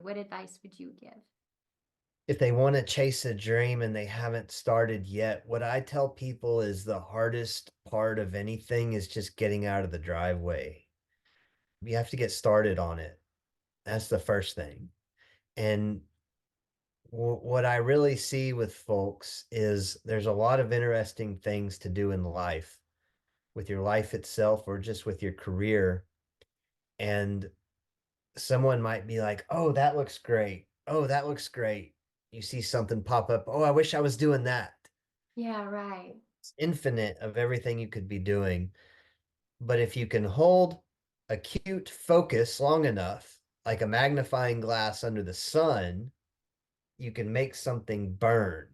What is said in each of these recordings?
What advice would you give? If they want to chase a dream and they haven't started yet, what I tell people is the hardest part of anything is just getting out of the driveway. You have to get started on it. That's the first thing. And what I really see with folks is there's a lot of interesting things to do in life, with your life itself or just with your career. And someone might be like, oh, that looks great. Oh, that looks great. You see something pop up. Oh, I wish I was doing that. Yeah, right. It's infinite of everything you could be doing. But if you can hold acute focus long enough, like a magnifying glass under the sun, you can make something burn.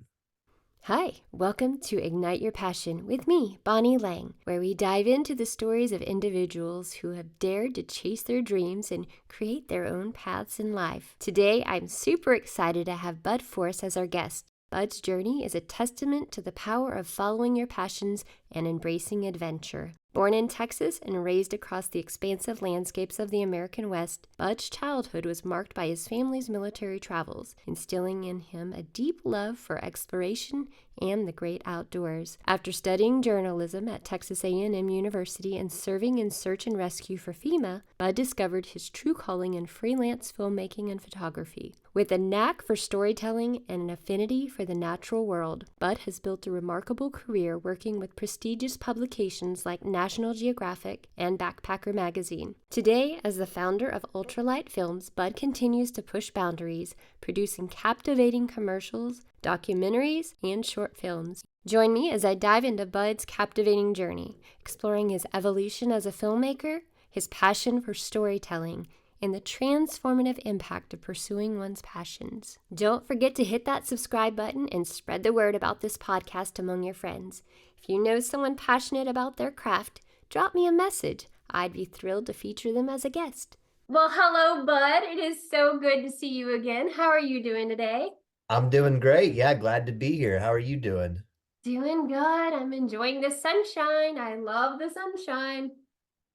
Hi, welcome to Ignite Your Passion with me, Bonnie Lang, where we dive into the stories of individuals who have dared to chase their dreams and create their own paths in life. Today, I'm super excited to have Bud Force as our guest. Bud's journey is a testament to the power of following your passions and embracing adventure. Born in Texas and raised across the expansive landscapes of the American West, Bud's childhood was marked by his family's military travels, instilling in him a deep love for exploration and the great outdoors. After studying journalism at Texas A&M University and serving in search and rescue for FEMA, Bud discovered his true calling in freelance filmmaking and photography. With a knack for storytelling and an affinity for the natural world, Bud has built a remarkable career working with prestigious publications like National Geographic and Backpacker magazine. Today, as the founder of Ultralight Films, Bud continues to push boundaries, producing captivating commercials, documentaries, and short films. Join me as I dive into Bud's captivating journey, exploring his evolution as a filmmaker, his passion for storytelling, and the transformative impact of pursuing one's passions. Don't forget to hit that subscribe button and spread the word about this podcast among your friends. If you know someone passionate about their craft, drop me a message. I'd be thrilled to feature them as a guest. Well, hello, Bud. It is so good to see you again. How are you doing today? I'm doing great. Yeah, glad to be here. How are you doing? Doing good. I'm enjoying the sunshine. I love the sunshine.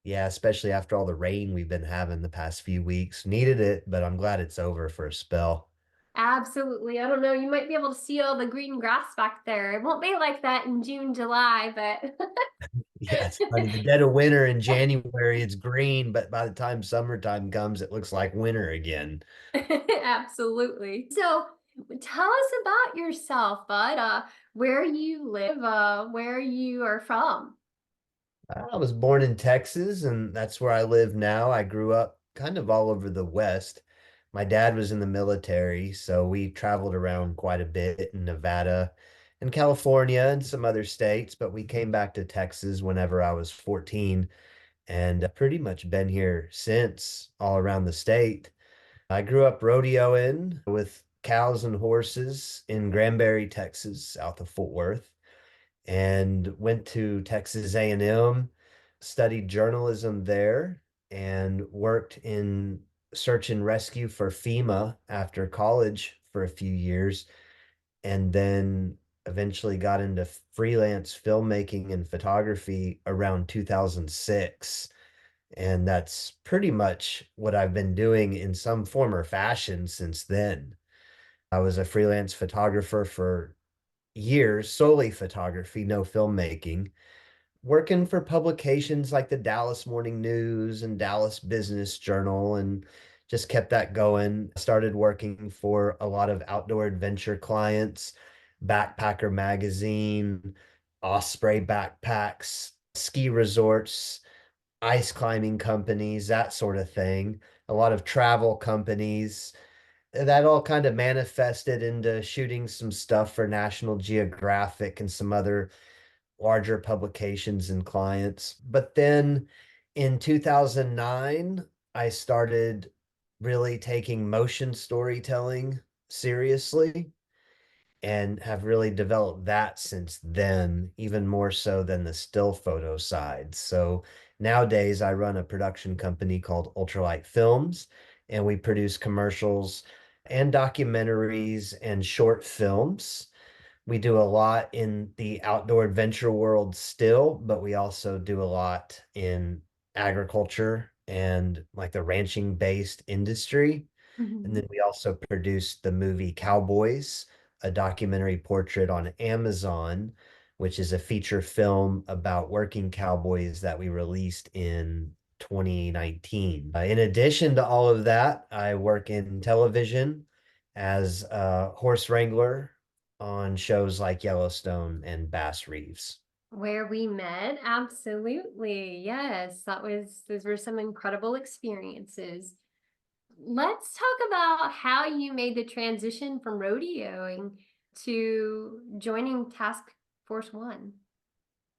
Yeah, especially after all the rain we've been having the past few weeks. Needed it, but I'm glad it's over for a spell. Absolutely. I don't know. You might be able to see all the green grass back there. It won't be like that in June, July, but Yeah, it's funny. The dead of winter in January, it's green, but by the time summertime comes, it looks like winter again. absolutely. So tell us about yourself, Bud. Where you live, where you are from. I was born in Texas, and that's where I live now. I grew up kind of all over the West. My dad was in the military, so we traveled around quite a bit in Nevada and California and some other states, but we came back to Texas whenever I was 14 and pretty much been here since all around the state. I grew up rodeoing with cows and horses in Granbury, Texas, south of Fort Worth, and went to Texas A&M, studied journalism there, and worked in search and rescue for FEMA after college for a few years, and then eventually got into freelance filmmaking and photography around 2006. And that's pretty much what I've been doing in some form or fashion since then. I was a freelance photographer for years, solely photography, no filmmaking, working for publications like the Dallas Morning News and Dallas Business Journal, and just kept that going. Started working for a lot of outdoor adventure clients, Backpacker Magazine, Osprey backpacks, ski resorts, ice climbing companies, that sort of thing. A lot of travel companies. That all kind of manifested into shooting some stuff for National Geographic and some other larger publications and clients. But then in 2009, I started really taking motion storytelling seriously and have really developed that since then, even more so than the still photo side. So nowadays, I run a production company called Ultralight Films, and we produce commercials and documentaries and short films. We do a lot in the outdoor adventure world still, but we also do a lot in agriculture and like the ranching based industry. And Mhm. then we also produced the movie Cowboys, a documentary portrait on Amazon, which is a feature film about working cowboys that we released in 2019. In addition to all of that, I work in television as a horse wrangler on shows like Yellowstone and Bass Reeves. Where we met, absolutely. Yes, those were some incredible experiences. Let's talk about how you made the transition from rodeoing to joining Task Force One.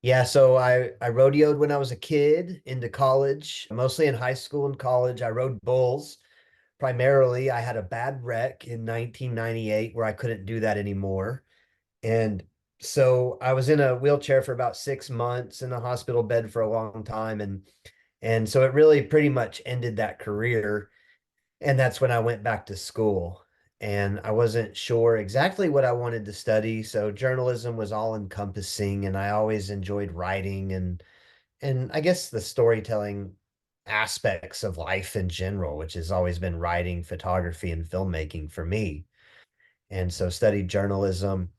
Yeah, so I rodeoed when I was a kid into college, mostly in high school and college. I rode bulls. Primarily, I had a bad wreck in 1998 where I couldn't do that anymore. And so I was in a wheelchair for about 6 months in a hospital bed for a long time. And so it really pretty much ended that career. And that's when I went back to school. And I wasn't sure exactly what I wanted to study. So journalism was all encompassing, and I always enjoyed writing and I guess the storytelling aspects of life in general, which has always been writing, photography, and filmmaking for me. And so studied journalism.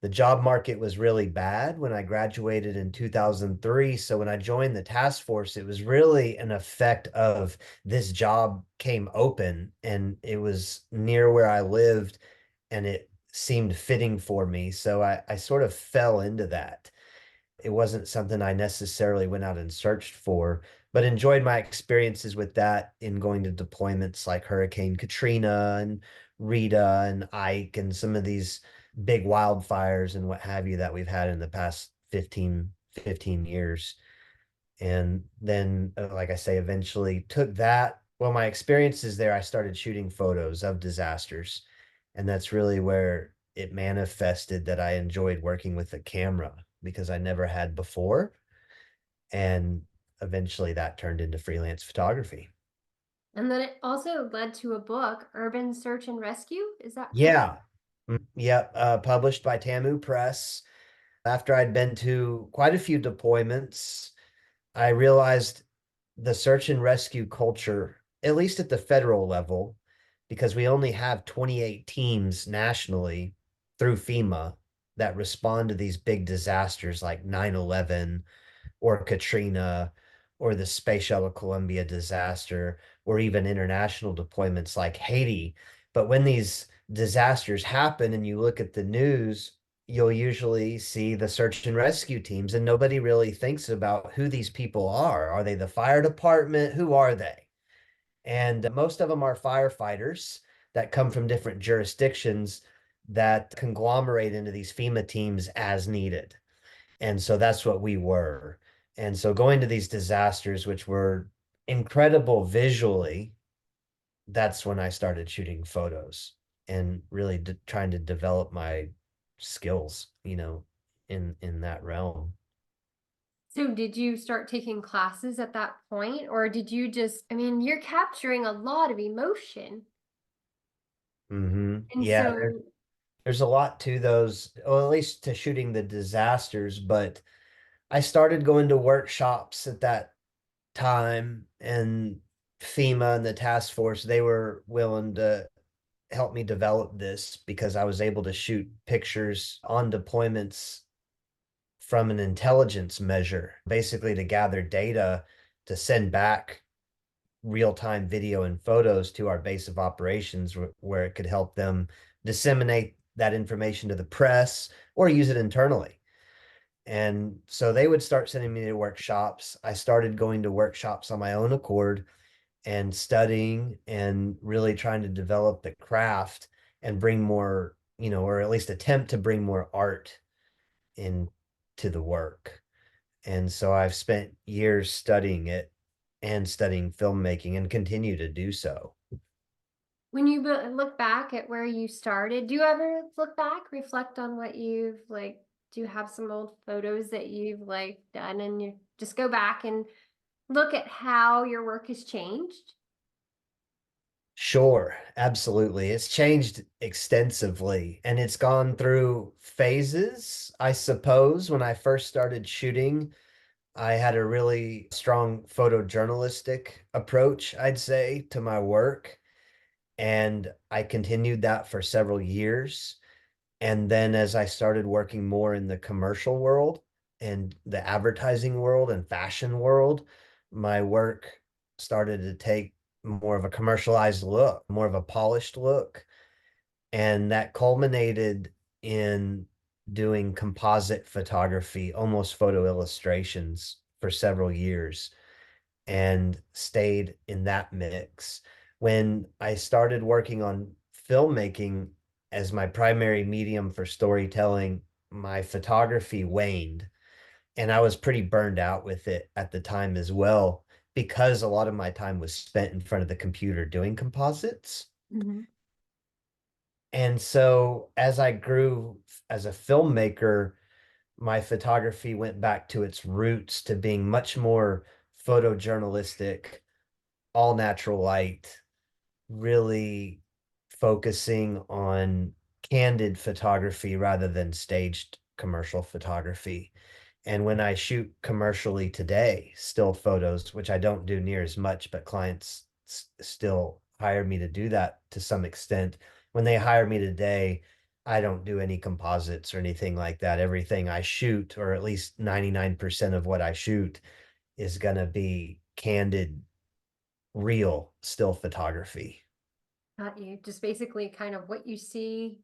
The job market was really bad when I graduated in 2003. So when I joined the task force, it was really an effect of this job came open and it was near where I lived and it seemed fitting for me. So I sort of fell into that. It wasn't something I necessarily went out and searched for, but enjoyed my experiences with that in going to deployments like Hurricane Katrina and Rita and Ike and some of these big wildfires and what have you that we've had in the past 15 years. And then, like I say, eventually took that. Well, my experiences there, I started shooting photos of disasters. And that's really where it manifested that I enjoyed working with a camera because I never had before. And eventually that turned into freelance photography. And then it also led to a book, Urban Search and Rescue. Is that correct? Yeah. Yep. Published by Tamu Press. After I'd been to quite a few deployments, I realized the search and rescue culture, at least at the federal level, because we only have 28 teams nationally through FEMA that respond to these big disasters like 9/11 or Katrina or the Space Shuttle Columbia disaster or even international deployments like Haiti. But when these disasters happen and you look at the news, you'll usually see the search and rescue teams, and nobody really thinks about who these people are. Are they the fire department? Who are they? And most of them are firefighters that come from different jurisdictions that conglomerate into these FEMA teams as needed. And so that's what we were. And so going to these disasters, which were incredible visually, that's when I started shooting photos and really trying to develop my skills, in that realm. So did you start taking classes at that point, or did you just, I mean, you're capturing a lot of emotion. And Yeah, so, there's a lot to those, or at least to shooting the disasters, but I started going to workshops at that time, and FEMA and the task force, they were willing to help me develop this because I was able to shoot pictures on deployments from an intelligence measure, basically to gather data to send back real-time video and photos to our base of operations where it could help them disseminate that information to the press or use it internally. And so they would start sending me to workshops. I started going to workshops on my own accord and studying and really trying to develop the craft and bring more, or at least attempt to bring more art into the work. And so I've spent years studying it and studying filmmaking and continue to do so. when you look back at where you started, do you ever look back, reflect on what you've like, do you have some old photos that you've like done and you just go back and look at how your work has changed? Sure, absolutely. It's changed extensively and it's gone through phases, I suppose. When I first started shooting, I had a really strong photojournalistic approach, I'd say, to my work. And I continued that for several years. And then as I started working more in the commercial world and the advertising world and fashion world, my work started to take more of a commercialized look, more of a polished look. And that culminated in doing composite photography, almost photo illustrations for several years, and stayed in that mix. When I started working on filmmaking as my primary medium for storytelling, my photography waned. And I was pretty burned out with it at the time as well, because a lot of my time was spent in front of the computer doing composites. Mm-hmm. And so as I grew as a filmmaker, my photography went back to its roots, to being much more photojournalistic, all natural light, really focusing on candid photography rather than staged commercial photography. And when I shoot commercially today, still photos, which I don't do near as much, but clients still hire me to do that to some extent. When they hire me today, I don't do any composites or anything like that. Everything I shoot, or at least 99% of what I shoot, is going to be candid, real still photography. Got you. Just basically kind of what you see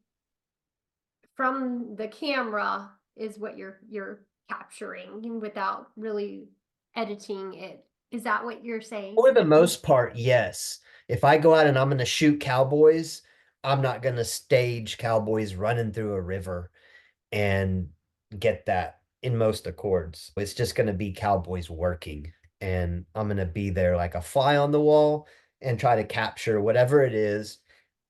from the camera is what you're capturing without really editing it. Is that what you're saying? For the most part, yes. If I go out and I'm going to shoot cowboys, I'm not going to stage cowboys running through a river and get that in most accords. It's just going to be cowboys working. And I'm going to be there like a fly on the wall and try to capture whatever it is,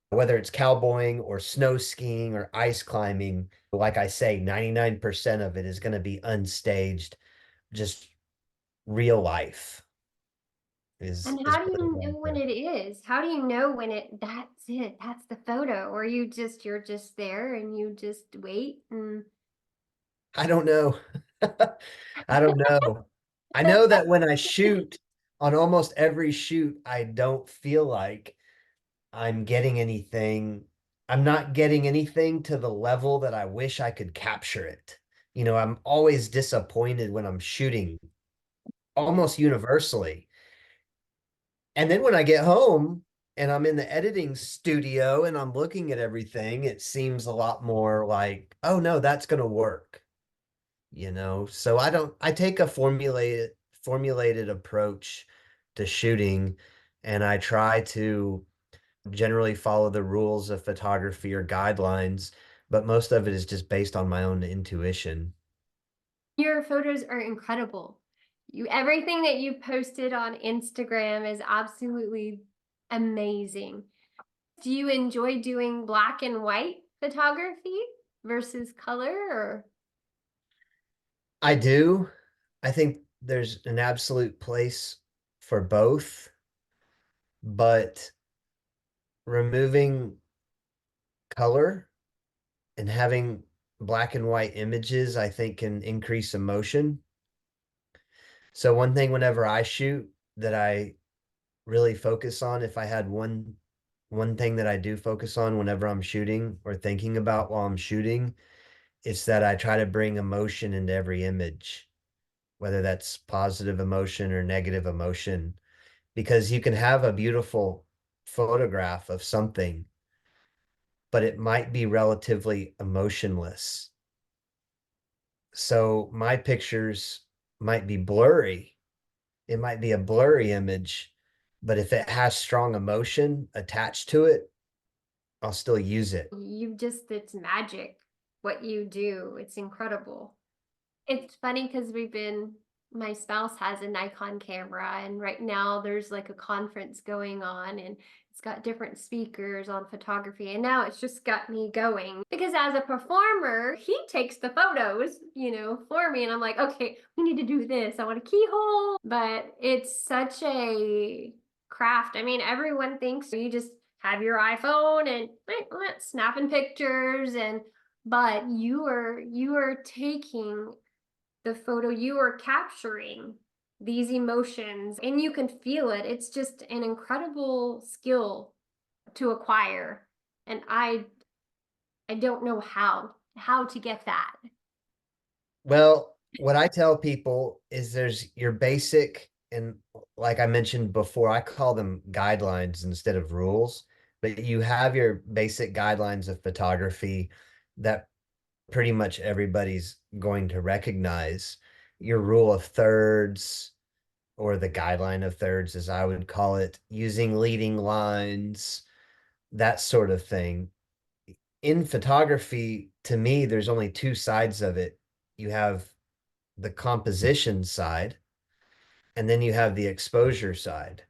whether it's cowboying or snow skiing or ice climbing. Like I say, 99% of it is going to be unstaged, just real life And is how do what I you want know when to. it is? How do you know when that's it, that's the photo? Or you're just there and you just wait and I don't know. I don't know. I know that when I shoot, on almost every shoot, I don't feel like I'm getting anything. I'm not getting anything to the level that I wish I could capture it. I'm always disappointed when I'm shooting, almost universally. And then when I get home and I'm in the editing studio and I'm looking at everything, it seems a lot more like, oh no, that's going to work. So I take a formulated approach to shooting, and I try to generally follow the rules of photography or guidelines, but most of it is just based on my own intuition. your photos are incredible. Everything that you posted on Instagram is absolutely amazing. Do you enjoy doing black and white photography versus color or I do. I think there's an absolute place for both, but removing color and having black and white images, I think, can increase emotion. So one thing whenever I shoot that I really focus on, if I had one thing that I do focus on whenever I'm shooting or thinking about while I'm shooting, it's that I try to bring emotion into every image, whether that's positive emotion or negative emotion, because you can have a beautiful photograph of something, but it might be relatively emotionless. So my pictures might be blurry. It might be a blurry image, but if it has strong emotion attached to it, I'll still use it. it's magic what you do. It's incredible. It's funny because my spouse has a Nikon camera, and right now there's like a conference going on, and it's got different speakers on photography. And now it's just got me going because as a performer, he takes the photos, for me. And I'm like, okay, we need to do this. I want a keyhole. But it's such a craft. I mean, everyone thinks you just have your iPhone and snapping pictures but you are taking the photo, you are capturing these emotions and you can feel it. It's just an incredible skill. to acquire, and I don't know how to get that. Well, what I tell people is there's your basic, and like I mentioned before, I call them guidelines instead of rules, but you have your basic guidelines of photography that pretty much everybody's going to recognize. Your rule of thirds, or the guideline of thirds, as I would call it, using leading lines, that sort of thing. In photography, to me, there's only two sides of it. You have the composition side, and then you have the exposure side.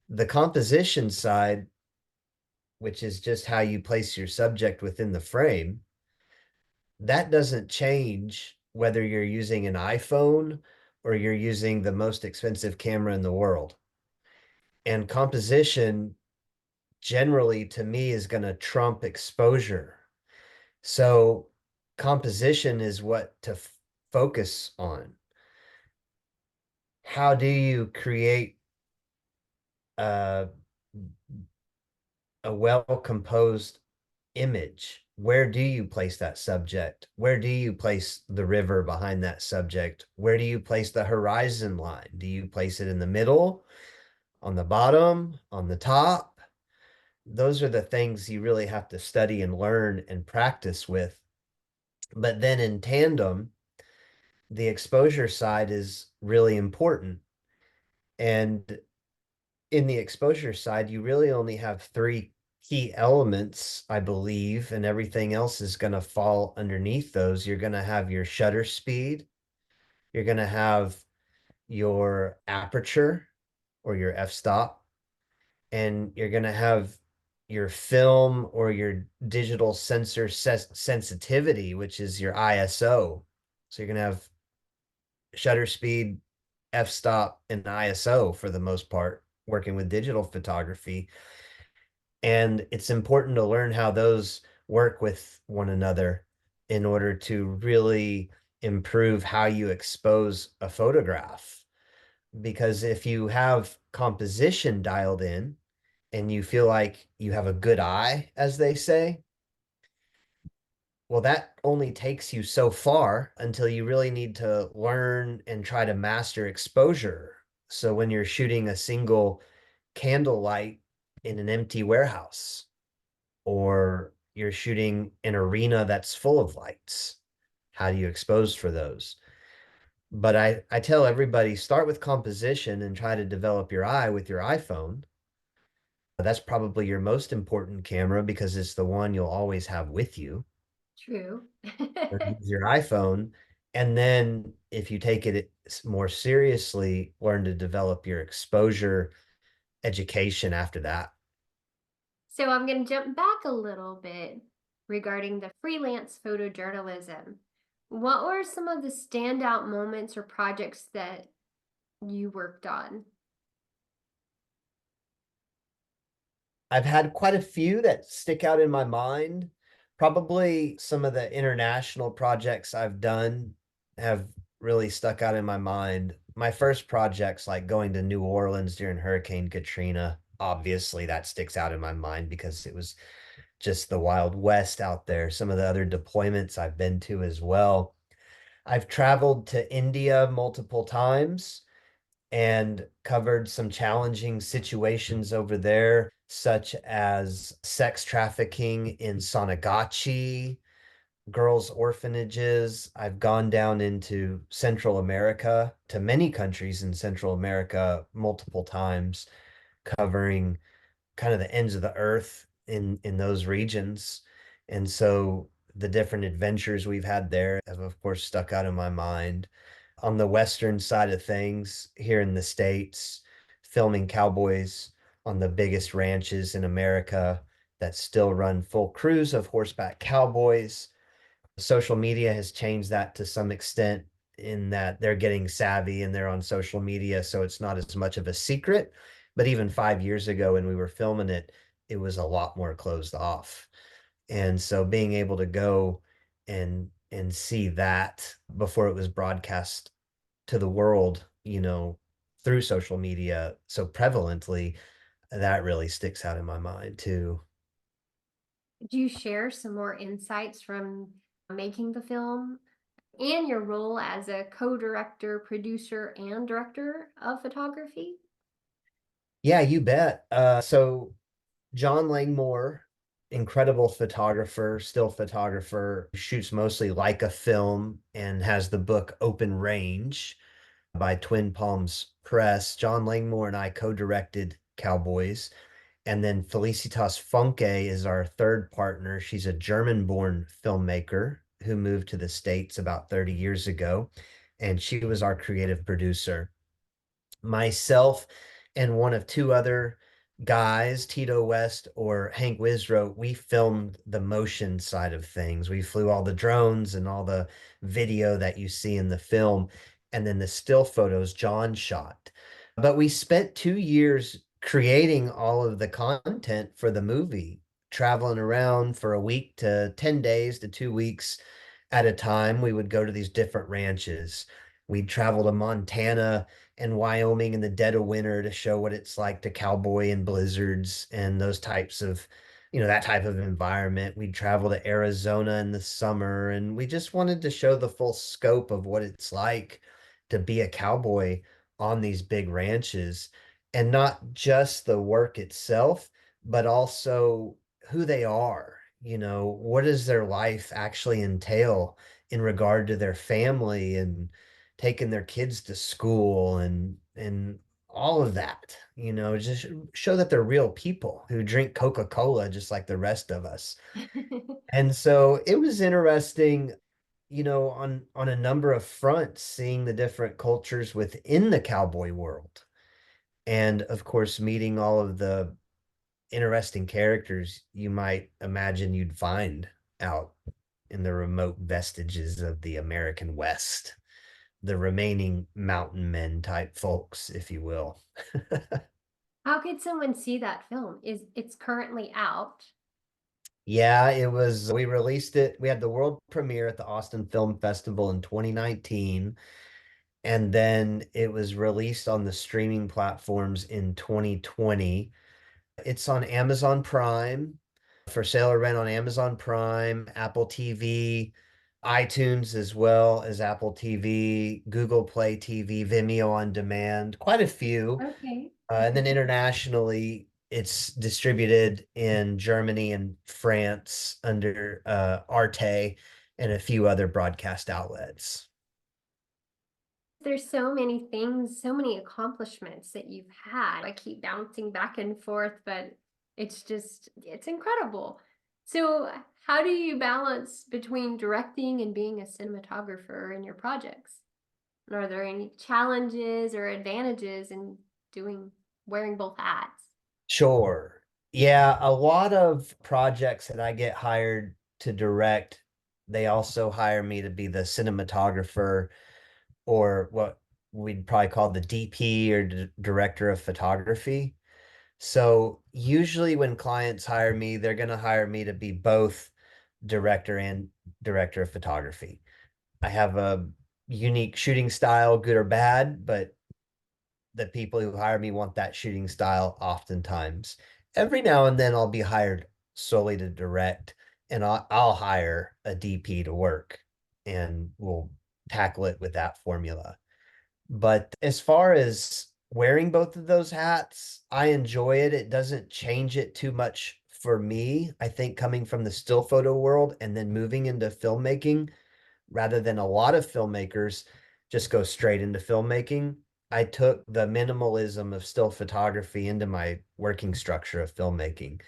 The composition side, which is just how you place your subject within the frame, that doesn't change whether you're using an iPhone or you're using the most expensive camera in the world. And composition generally to me is going to trump exposure. So composition is what to focus on. How do you create a, a well-composed image? Where do you place that subject? Where do you place the river behind that subject? Where do you place the horizon line? Do you place it in the middle, on the bottom, on the top? Those are the things you really have to study and learn and practice with. But then in tandem, the exposure side is really important. And in the exposure side, you really only have three key elements, I believe, and everything else is going to fall underneath those. You're going to have your shutter speed, you're going to have your aperture or your f-stop, and you're going to have your film or your digital sensor sensitivity, which is your ISO. So you're going to have shutter speed, f-stop, and ISO for the most part, working with digital photography. And it's important to learn how those work with one another in order to really improve how you expose a photograph. Because if you have composition dialed in and you feel like you have a good eye, as they say, well, that only takes you so far until you really need to learn and try to master exposure. So when you're shooting a single candlelight in an empty warehouse, or you're shooting an arena that's full of lights, how do you expose for those? But I tell everybody, start with composition and try to develop your eye with your iPhone. That's probably your most important camera because it's the one you'll always have with you. True. Or use your iPhone. And then if you take it more seriously, learn to develop your exposure education after that. So I'm going to jump back a little bit regarding the freelance photojournalism. What were some of the standout moments or projects that you worked on? I've had quite a few that stick out in my mind. Probably some of the international projects I've done have really stuck out in my mind. My first projects, like going to New Orleans during Hurricane Katrina, obviously that sticks out in my mind because it was just the Wild West out there. Some of the other deployments I've been to as well. I've traveled to India multiple times and covered some challenging situations over there, such as sex trafficking in Sonagachi, girls' orphanages. I've gone down into Central America, to many countries in Central America multiple times, covering kind of the ends of the earth in those regions. And so the different adventures we've had there have of course stuck out in my mind. On the western side of things here in the States, filming cowboys on the biggest ranches in America that still run full crews of horseback cowboys. Social media has changed that to some extent in that they're getting savvy and they're on social media, so it's not as much of a secret. But even 5 years ago when we were filming it, it was a lot more closed off. And so being able to go and see that before it was broadcast to the world, through social media so prevalently, That really sticks out in my mind too. Do you share some more insights from making the film and your role as a co-director, producer, and director of photography? Yeah, you bet. So John Langmore, incredible photographer, still photographer, shoots mostly like a film and has the book Open Range by Twin Palms Press. John Langmore and I co-directed Cowboys. And then Felicitas Funke is our third partner. She's a German-born filmmaker who moved to the States about 30 years ago, and she was our creative producer. Myself and one of two other guys, Tito West or Hank Wisrow, we filmed the motion side of things. We flew all the drones and all the video that you see in the film, and then the still photos John shot. But we spent 2 years creating all of the content for the movie, traveling around for a week to 10 days to 2 weeks at a time. We would go to these different ranches. We'd travel to Montana and Wyoming in the dead of winter to show what it's like to cowboy in blizzards and those types of, that type of environment. We'd travel to Arizona in the summer, and we just wanted to show the full scope of what it's like to be a cowboy on these big ranches, and not just the work itself, but also who they are. What does their life actually entail in regard to their family and taking their kids to school and all of that, just show that they're real people who drink Coca-Cola just like the rest of us. And so it was interesting, on a number of fronts, seeing the different cultures within the cowboy world. And of course, meeting all of the interesting characters you might imagine you'd find out in the remote vestiges of the American West, the remaining mountain men type folks, if you will. How could someone see that film? It's currently out? Yeah, we released it. We had the world premiere at the Austin Film Festival in 2019, and then it was released on the streaming platforms in 2020. It's on Amazon Prime, for sale or rent on Amazon Prime, Apple TV, iTunes, as well as Apple TV, Google Play TV, Vimeo on demand, quite a few. Okay. And then internationally, it's distributed in Germany and France under Arte and a few other broadcast outlets. There's so many things, so many accomplishments that you've had. I keep bouncing back and forth, but it's incredible. So, how do you balance between directing and being a cinematographer in your projects? And are there any challenges or advantages in wearing both hats? Sure. Yeah, a lot of projects that I get hired to direct, they also hire me to be the cinematographer, or what we'd probably call the DP, or director of photography. So usually when clients hire me, they're going to hire me to be both director and director of photography. I have a unique shooting style, good or bad, but the people who hire me want that shooting style oftentimes. Every now and then I'll be hired solely to direct, and I'll hire a DP to work, and we'll tackle it with that formula. But as far as wearing both of those hats, I enjoy it. It doesn't change it too much for me. I think coming from the still photo world and then moving into filmmaking, rather than a lot of filmmakers just go straight into filmmaking, I took the minimalism of still photography into my working structure of filmmaking.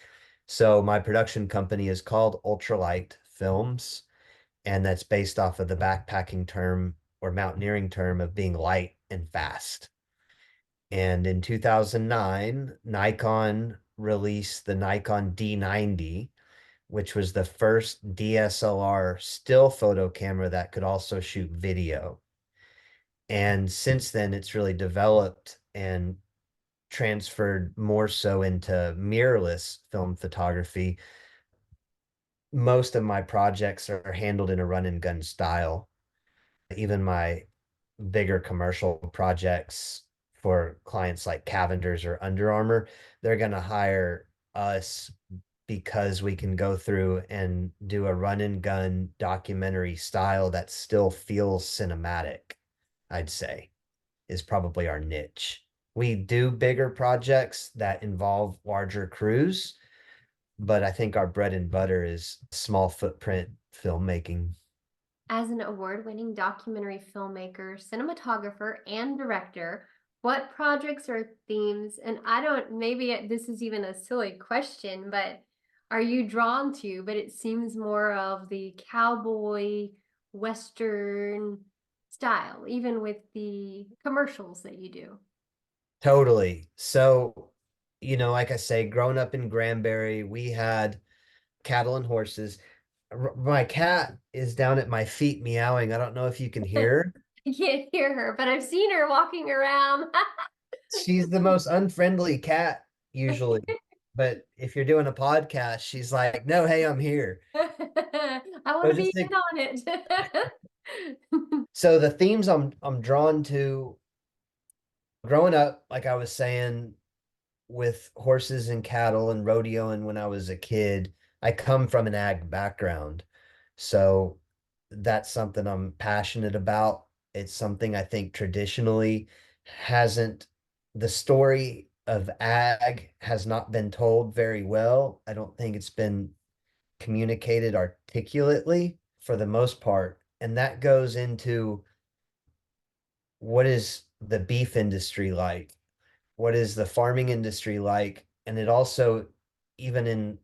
So my production company is called Ultralight Films, and that's based off of the backpacking term or mountaineering term of being light and fast. And in 2009, Nikon released the Nikon D90, which was the first DSLR still photo camera that could also shoot video. And since then, it's really developed and transferred more so into mirrorless film photography. Most of my projects are handled in a run and gun style. Even my bigger commercial projects for clients like Cavender's or Under Armour, they're going to hire us because we can go through and do a run and gun documentary style that still feels cinematic, I'd say, is probably our niche. We do bigger projects that involve larger crews, but I think our bread and butter is small footprint filmmaking. As an award-winning documentary filmmaker, cinematographer, and director, what projects or themes, and I don't, this is even a silly question, but are you drawn to, but it seems more of the cowboy, Western style, even with the commercials that you do? Totally. So, like I say, growing up in Granbury, we had cattle and horses. My cat is down at my feet meowing. I don't know if you can hear. I can't hear her, but I've seen her walking around. She's the most unfriendly cat usually. But if you're doing a podcast, she's like, "No, hey, I'm here." I want So to be just in on it. so the themes I'm drawn to growing up, like I was saying, with horses and cattle and rodeoing when I was a kid, I come from an ag background. So that's something I'm passionate about. It's something I think traditionally hasn't, the story of ag has not been told very well. I don't think it's been communicated articulately for the most part. And that goes into what is the beef industry like? What is the farming industry like? And it also, even in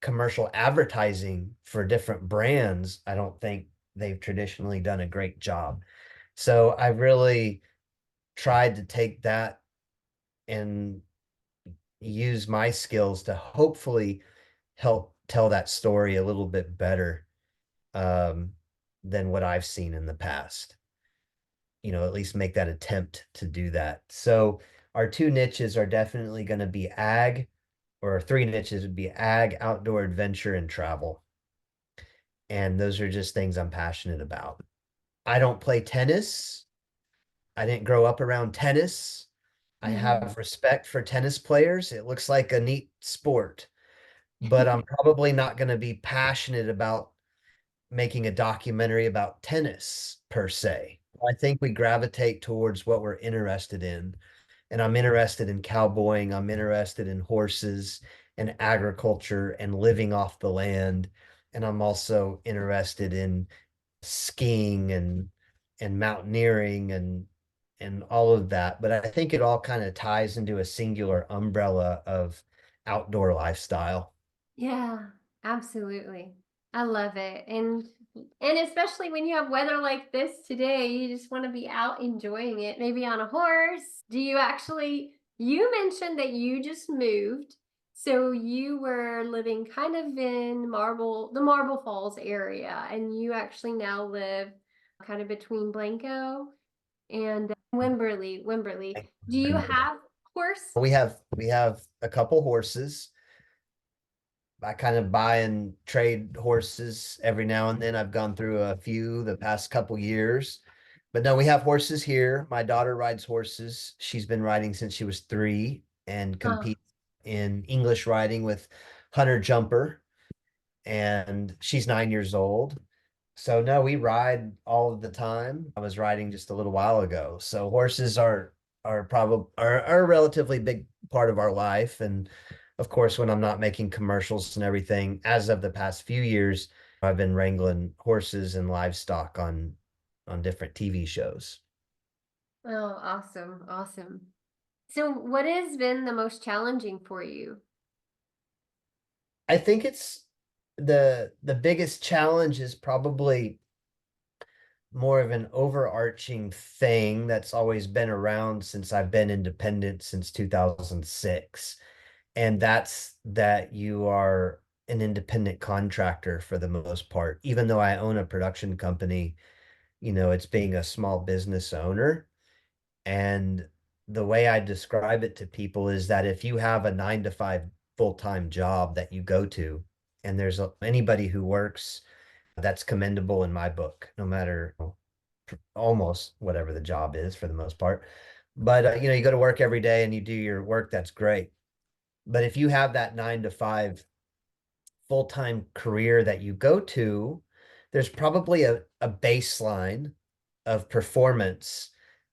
commercial advertising for different brands, I don't think they've traditionally done a great job. So I really tried to take that and use my skills to hopefully help tell that story a little bit better um, than what I've seen in the past. At least make that attempt to do that. So our two niches are definitely going to be ag, or three niches would be ag, outdoor adventure, and travel. And those are just things I'm passionate about. I don't play tennis. I didn't grow up around tennis. I Mhm. have respect for tennis players. It looks like a neat sport, but I'm probably not going to be passionate about making a documentary about tennis per se. I think we gravitate towards what we're interested in. And I'm interested in cowboying, I'm interested in horses and agriculture and living off the land. And I'm also interested in skiing and mountaineering and all of that. But I think it all kind of ties into a singular umbrella of outdoor lifestyle. Yeah, absolutely. I love it. And especially when you have weather like this today, you just want to be out enjoying it, maybe on a horse. You mentioned that you just moved. So you were living kind of in the Marble Falls area, and you actually now live kind of between Blanco and Wimberley. Do you have horse? We have a couple horses. I kind of buy and trade horses every now and then. I've gone through a few the past couple years. But no, we have horses here. My daughter rides horses. She's been riding since she was 3 and Oh, competes in English riding with Hunter Jumper. And she's 9 years old. So no, we ride all of the time. I was riding just a little while ago. So horses are probably are a relatively big part of our life. And of course, when I'm not making commercials and everything, as of the past few years, I've been wrangling horses and livestock on different TV shows. oh, awesome, awesome. So what has been the most challenging for you? I think it's the biggest challenge is probably more of an overarching thing that's always been around since I've been independent since 2006. And that's that you are an independent contractor for the most part. Even though I own a production company, it's being a small business owner. And the way I describe it to people is that if you have a 9 to 5 full-time job that you go to, and there's anybody who works, that's commendable in my book, no matter almost whatever the job is for the most part. But you go to work every day and you do your work, that's great. But if you have that 9 to 5 full-time career that you go to, there's probably a baseline of performance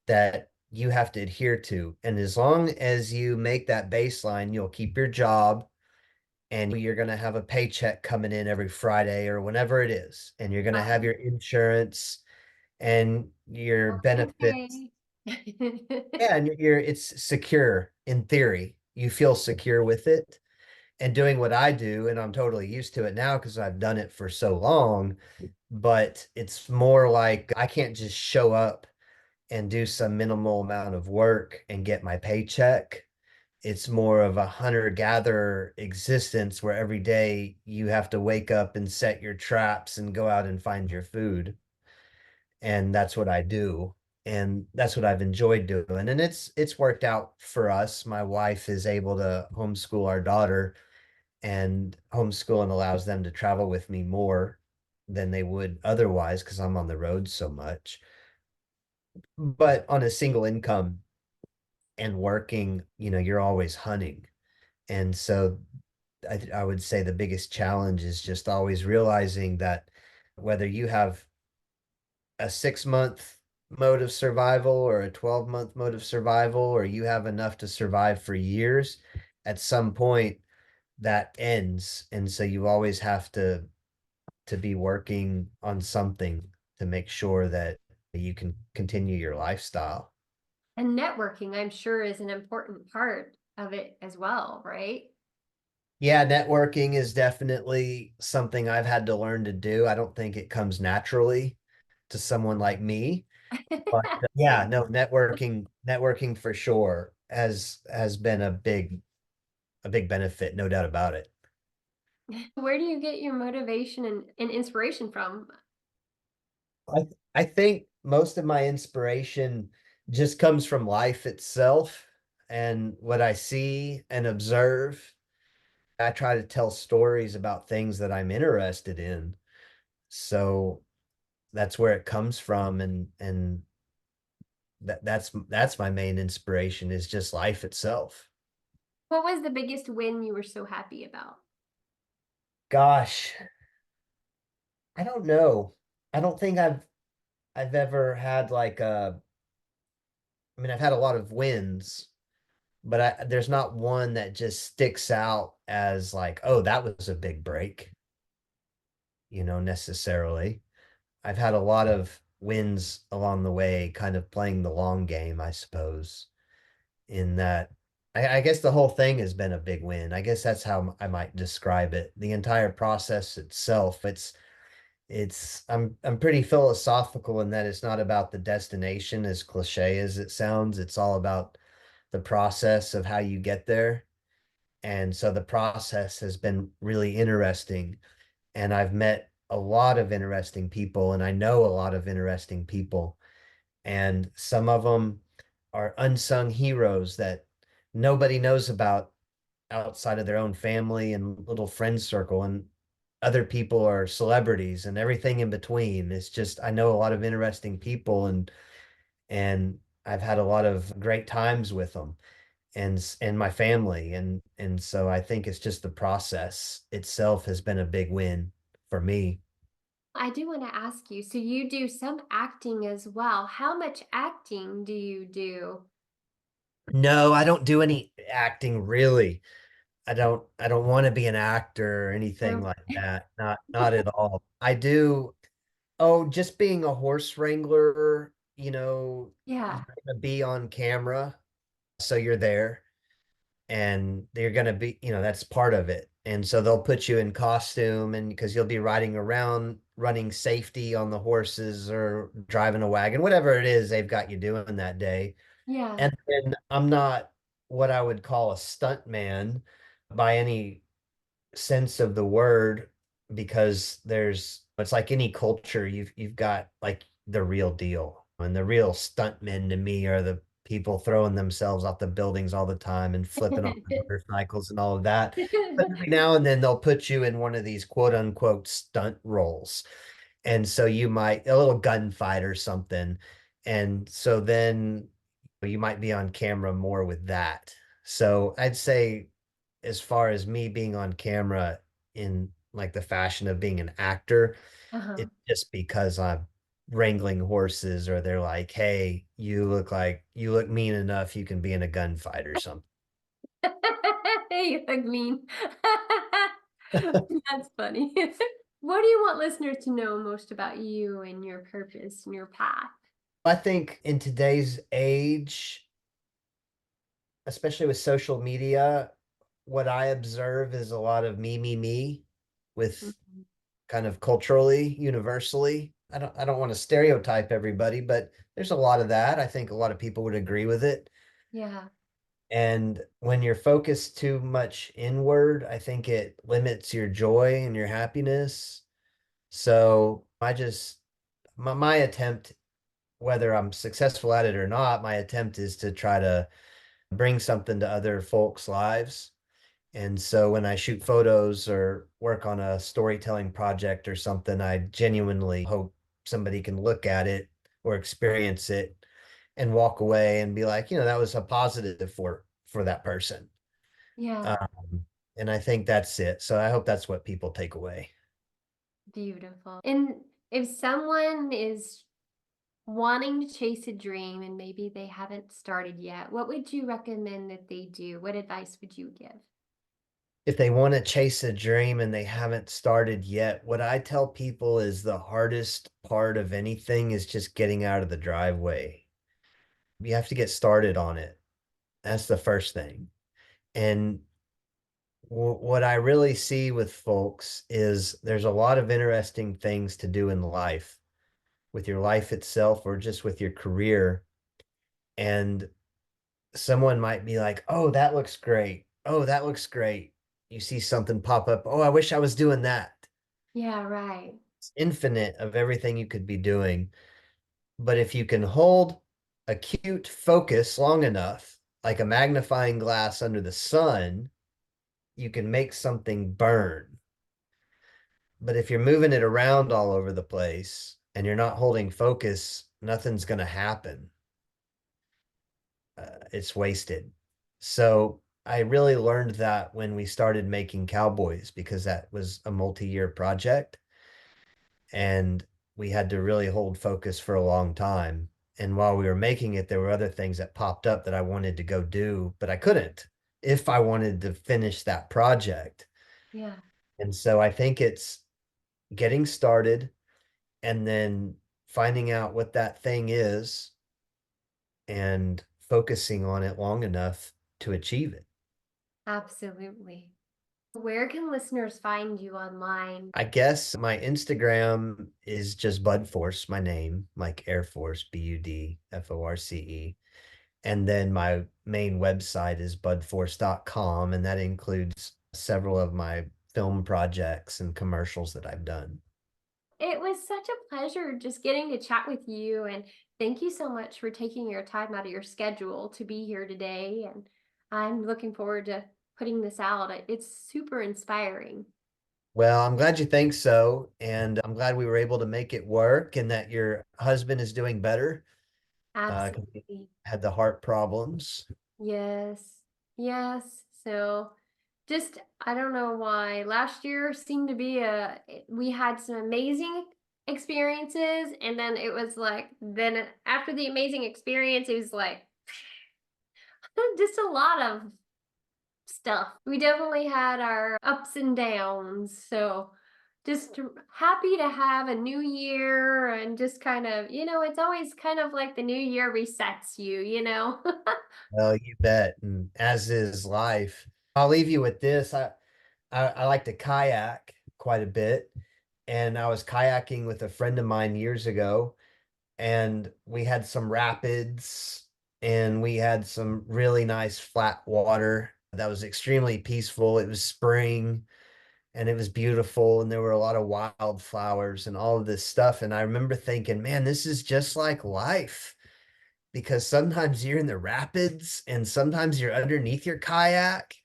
that you have to adhere to. And as long as you make that baseline, you'll keep your job and you're going to have a paycheck coming in every Friday or whenever it is. And you're going to have Right. your insurance and your benefits. Okay. Yeah, and it's secure in theory. You feel secure with it and doing what I do, and I'm totally used to it now because I've done it for so long. But it's more like I can't just show up and do some minimal amount of work and get my paycheck. It's more of a hunter-gatherer existence where every day you have to wake up and set your traps and go out and find your food. And that's what I do. And that's what I've enjoyed doing. And it's worked out for us. My wife is able to homeschool our daughter, and homeschooling allows them to travel with me more than they would otherwise because I'm on the road so much. But on a single income and working, you're always hunting. And so I would say the biggest challenge is just always realizing that whether you have a 6 month mode of survival or a 12-month mode of survival, or you have enough to survive for years, at some point that ends. And so you always have to be working on something to make sure that you can continue your lifestyle. And networking, I'm sure, is an important part of it as well, right? Yeah, networking is definitely something I've had to learn to do. I don't think it comes naturally to someone like me. But yeah, no, networking for sure has been a big benefit, no doubt about it. Where do you get your motivation and inspiration from? I think most of my inspiration just comes from life itself and what I see and observe. I try to tell stories about things that I'm interested in. So that's where it comes from, and that's my main inspiration is just life itself. What was the biggest win you were so happy about? Gosh, I don't know. I don't think I've ever had like I've had a lot of wins, but there's not one that just sticks out as like, oh, that was a big break, necessarily. I've had a lot of wins along the way, kind of playing the long game, I suppose, in that I guess the whole thing has been a big win. I guess that's how I might describe it. The entire process itself, I'm pretty philosophical in that it's not about the destination, as cliche as it sounds. It's all about the process of how you get there. And so the process has been really interesting. And I've met a lot of interesting people, and I know a lot of interesting people. And some of them are unsung heroes that nobody knows about outside of their own family and little friend circle. And other people are celebrities and everything in between. It's just I know a lot of interesting people, and I've had a lot of great times with them and my family, and so I think it's just the process itself has been a big win for me. I do want to ask you, so you do some acting as well. How much acting do you do? No, I don't do any acting really. I don't want to be an actor or anything No. like that. Not at all. I do. Oh, just being a horse wrangler, Yeah. you're gonna be on camera, so you're there and they're gonna be, that's part of it. And so they'll put you in costume and because you'll be riding around, running safety on the horses or driving a wagon, whatever it is they've got you doing that day. Yeah. And then I'm not what I would call a stunt man by any sense of the word, because it's like any culture, you've got like the real deal. And the real stuntmen to me are the people throwing themselves off the buildings all the time and flipping off the motorcycles and all of that. But every now and then they'll put you in one of these quote unquote stunt roles. And so you might a little gunfight or something. And so then you might be on camera more with that. So I'd say, as far as me being on camera in like the fashion of being an actor, Uh-huh. it's just because I'm wrangling horses, or they're like, hey, you look mean enough, you can be in a gunfight or something. You look mean. That's funny. What do you want listeners to know most about you and your purpose and your path? I think in today's age, especially with social media, what I observe is a lot of me, with Mhm. kind of culturally, universally. I don't want to stereotype everybody, but there's a lot of that. I think a lot of people would agree with it. Yeah, And when you're focused too much inward, I think it limits your joy and your happiness. So my attempt, whether I'm successful at it or not, my attempt is to try to bring something to other folks' lives. And so when I shoot photos or work on a storytelling project or something, I genuinely hope somebody can look at it or experience it and walk away and be like, that was a positive for that person. yeah, And I think that's it. So I hope that's what people take away. beautiful. And if someone is wanting to chase a dream and maybe they haven't started yet, what would you recommend that they do? What advice would you give? If they want to chase a dream and they haven't started yet, what I tell people is the hardest part of anything is just getting out of the driveway. You have to get started on it. That's the first thing. And what I really see with folks is there's a lot of interesting things to do in life, with your life itself or just with your career. And someone might be like, oh, that looks great. Oh, that looks great. You see something pop up. Oh, I wish I was doing that. Yeah, right. It's infinite of everything you could be doing. But if you can hold acute focus long enough, like a magnifying glass under the sun, you can make something burn. But if you're moving it around all over the place and you're not holding focus, nothing's going to happen. It's wasted. So I really learned that when we started making Cowboys, because that was a multi-year project and we had to really hold focus for a long time. And while we were making it, there were other things that popped up that I wanted to go do, but I couldn't if I wanted to finish that project. Yeah, And so I think it's getting started and then finding out what that thing is and focusing on it long enough to achieve it. absolutely. Where can listeners find you online? I guess my Instagram is just Bud Force, my name, like Air Force, BUDFORCE. And then my main website is budforce.com, and that includes several of my film projects and commercials that I've done. It was such a pleasure just getting to chat with you. And thank you so much for taking your time out of your schedule to be here today. And I'm looking forward to putting this out. It's super inspiring. Well, I'm glad you think so. And I'm glad we were able to make it work and that your husband is doing better. 'Cause he Absolutely. had the heart problems. Yes. Yes. So just, I don't know why last year seemed to be we had some amazing experiences. And then it was like, then after the amazing experience, it was like just a lot of stuff. We definitely had our ups and downs. So just happy to have a new year and just kind of, it's always kind of like the new year resets you. Well, you bet. And as is life. I'll leave you with this. I like to kayak quite a bit. And I was kayaking with a friend of mine years ago, and we had some rapids and we had some really nice flat water that was extremely peaceful. It was spring and it was beautiful, and there were a lot of wildflowers and all of this stuff. And I remember thinking, man, this is just like life, because sometimes you're in the rapids and sometimes you're underneath your kayak.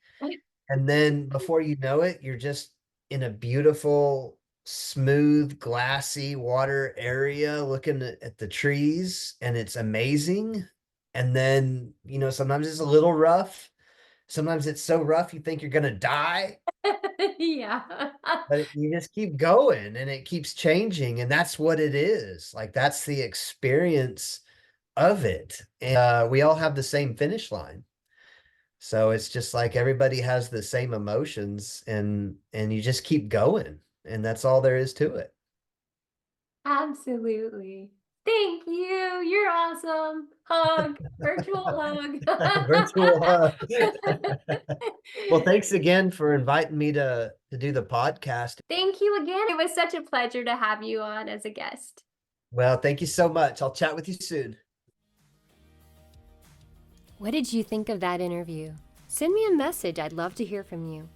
And then before you know it, you're just in a beautiful, smooth, glassy water area looking at the trees, and it's amazing. And then, sometimes it's a little rough. Sometimes it's so rough you think you're gonna die, Yeah. but you just keep going and it keeps changing. And that's what it is. Like that's the experience of it. And we all have the same finish line. So it's just like everybody has the same emotions and you just keep going. And that's all there is to it. Absolutely. Thank you. You're awesome. Hug. Virtual Virtual hug. hug. Well, thanks again for inviting me to do the podcast. Thank you again. It was such a pleasure to have you on as a guest. Well, thank you so much. I'll chat with you soon. What did you think of that interview? Send me a message. I'd love to hear from you.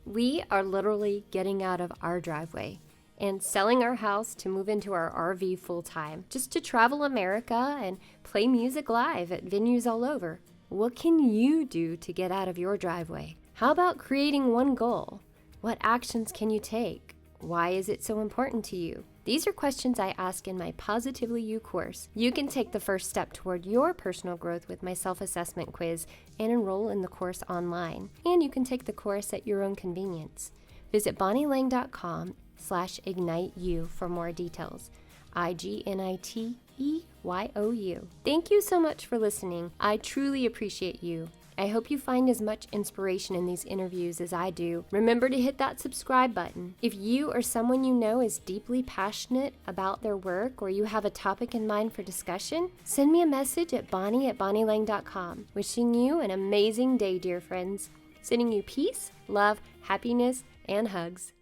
We are literally getting out of our driveway and selling our house to move into our RV full time, just to travel America and play music live at venues all over. What can you do to get out of your driveway? How about creating one goal? What actions can you take? Why is it so important to you? These are questions I ask in my Positively You course. You can take the first step toward your personal growth with my self-assessment quiz and enroll in the course online. And you can take the course at your own convenience. Visit bonnielang.com/igniteyou for more details. IGNITEYOU. Thank you so much for listening. I truly appreciate you. I hope you find as much inspiration in these interviews as I do. Remember to hit that subscribe button. If you or someone you know is deeply passionate about their work or you have a topic in mind for discussion, send me a message at bonnie@bonnielang.com. Wishing you an amazing day, dear friends. Sending you peace, love, happiness, and hugs.